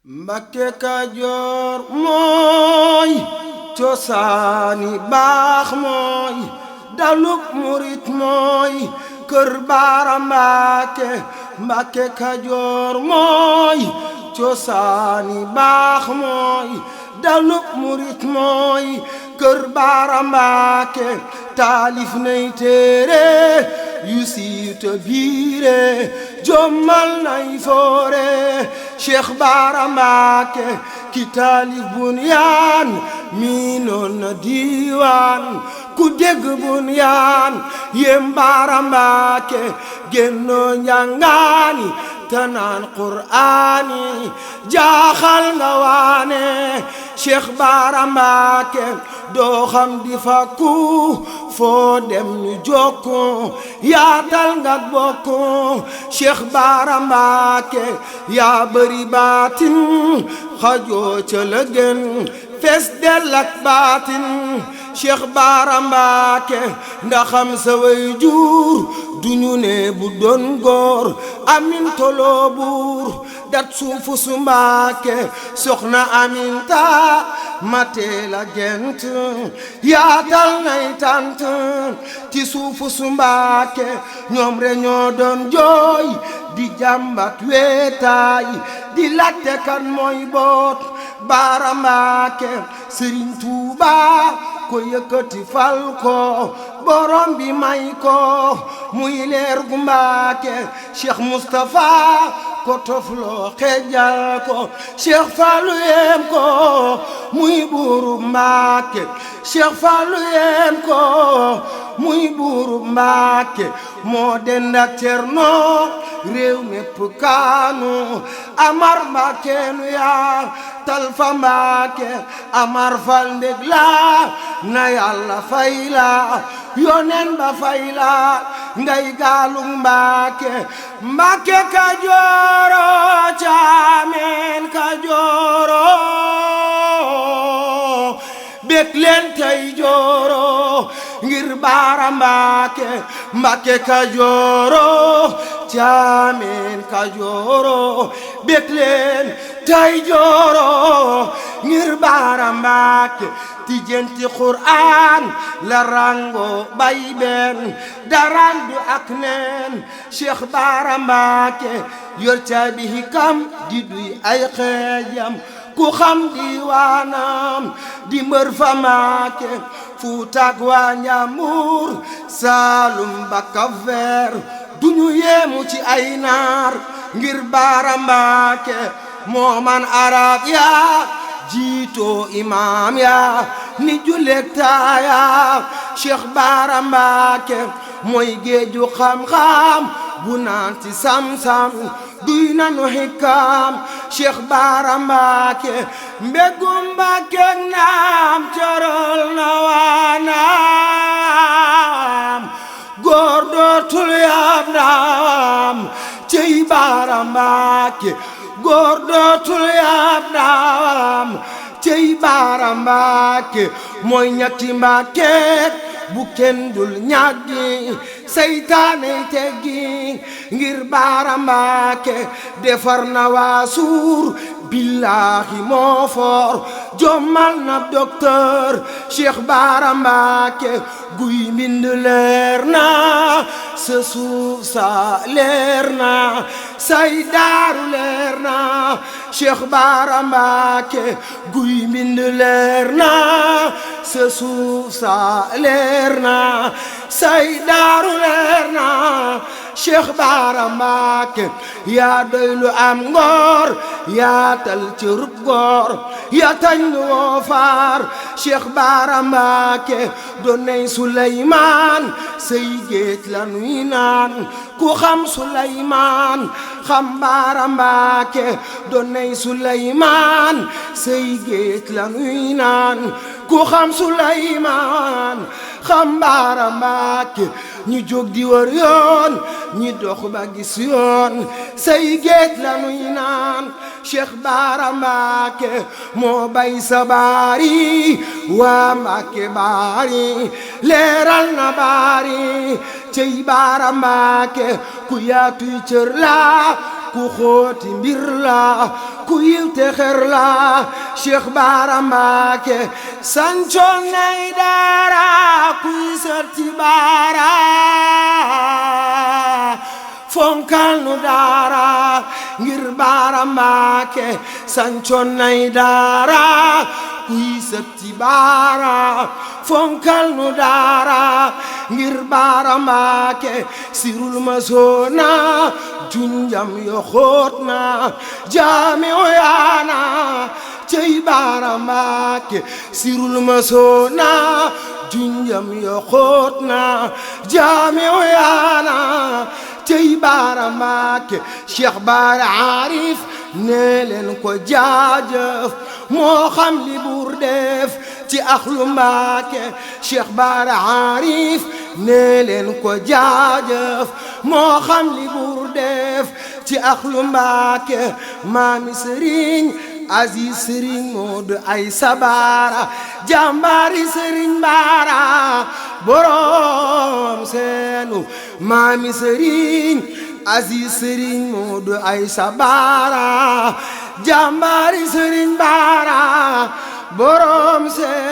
Mbakke Kajoor mooy cosaani baax mooy daluk murit mooy kër Baara Mbàkke. Mbakke Kajoor mooy cosaani baax mooy daluk murit mooy kër Baara Mbàkke. taalif nay téere yu siiw te biire jommal nay foore Cheikh Baara Mbàkke ki taalif Bunyaan miinoon na diiwaan ku dégg Bunyaan yem Baara Mbàkke génnoo njàngaani tanaan Qur'aani jaaxal nga waane Cheikh Baara Mbàkke doo xam di fakku foo dem ñu jokku yaatal nga bokku Cheikh Baara Mbàkke yaa bëri baatin xajoo ca la gën fees del ak baatin Cheikh Baara Mbàkke ndaxam sa way jur duñu ne bu doon góor amin toloo buur dat suufu su Mbàkke soxna Aminta mateela gent yaatal nay tant ci suufu su Mbàkke ñoom re ñoo doon jooy di jàmbat weetaay di latte kan mooy boot Baara Mbàkke Sëriñ Tuuba ko yëkkati fal ko borom bi may ko muy leer gu Mbàkke Cheikh Moustapha ko tofloo xejal ko Cheikh Fallou yem ko muy buuru Mbàkke Cheikh Fallou yem ko muy buuru Mbàkke moo dend ak Cerno réew mépp kaanu Amar Mbàkke nu yaa Talfa Mbàkke Amar Fal ndég la na Yàlla fay la yonen ba fay la ngay gaalug Mbàkke Mbàkke Kajooro Caameen Kajooro bég leen tey jooro ngir Baara Mbàkke Mbàkke Kajooro Caameen Kajooro bég leen tey jooro ngir Baara Mbàkke tijjanti Qur'aan la rango bay benn darandu ak neen Cheikh Baara Mbàkke yor caabi hikam di duy ay xeejam ku xam diiwaanam di mbër fa Mbàkke Fuuta ak waa Njambur Saalum ba Cap-Vert duñu yéemu ci ay naar ngir Baara Mbàkke moo man arab ya jiitoo imaam ya ni julek taaya Cheikh Baara Mbàkke mooy géeju xam-xam bu naan ci sam-sam duy nanu hikam Cheikh Baara Mbàkke mbégum Mbàkke naam coral na waanaam góor dootul yaab naam cey Baara Mbàkke góor dootul yaab naam cey Baara Mbàkke mooy ñetti Mbàkke bu kenn dul ñaggi seytaane teggi ngir Baara Mbàkke defar na waa Suur billaahi moo foor jommal na docteur Cheikh Baara Mbàkke guy mbind leer na sa suuf sa leer na say daaru leer na Cheikh Baara Mbàkke guy mbind leer na sa suuf sa leer na say daaru leer na Cheikh Baara Mbàkke yaa doylu am ngor yaa tal ci rub góor yaa tañ woo faar Cheikh Baara Mbàkke doonay Suleymaan say géej la nuy naan ku xam Suleymaan xam Baara Mbàkke doonay Suleymaan say géej la nuy naan ku xam Suleymaan xam Baara Mbàkke ñu jóg di wër yoon ñi dox ba gis yoon say géej la nuy naan Cheikh Baara Mbàkke moo bay sa baari waa Mbàkke baari leeral na baari cey Baara Mbàkke ku yaatuy cër la ku xóoti mbir la ku yilte xer la Cheikh Bara Mbacké sancoon nay daara kuy sërti Bara fonkal nu daara ngir Bara Mbacké sancoon nay daara kuy sërti Bara fonkal nu daara ngir Bara Mbacké sirul ma soona junjam yo xóot na jaami o yaana cey Bara Mbacké sirul ma soona junjam yo xóot na jaami o yaana cey Bara Mbacké Cheikh Bara Arif nee leen ko jaajëf moo xam li buur def ci axlu Mbacké Cheikh Bara Arif nee leen ko jaajëf moo xam li buur def ci axlu Mbacké maami Serigne Aziz Serigne Modou Aïssa Bara jàmbaari Serigne Bara borom seenu maami Serigne Aziz Serigne Modou Aïssa Bara jàmbaari Serigne Bara borom seenu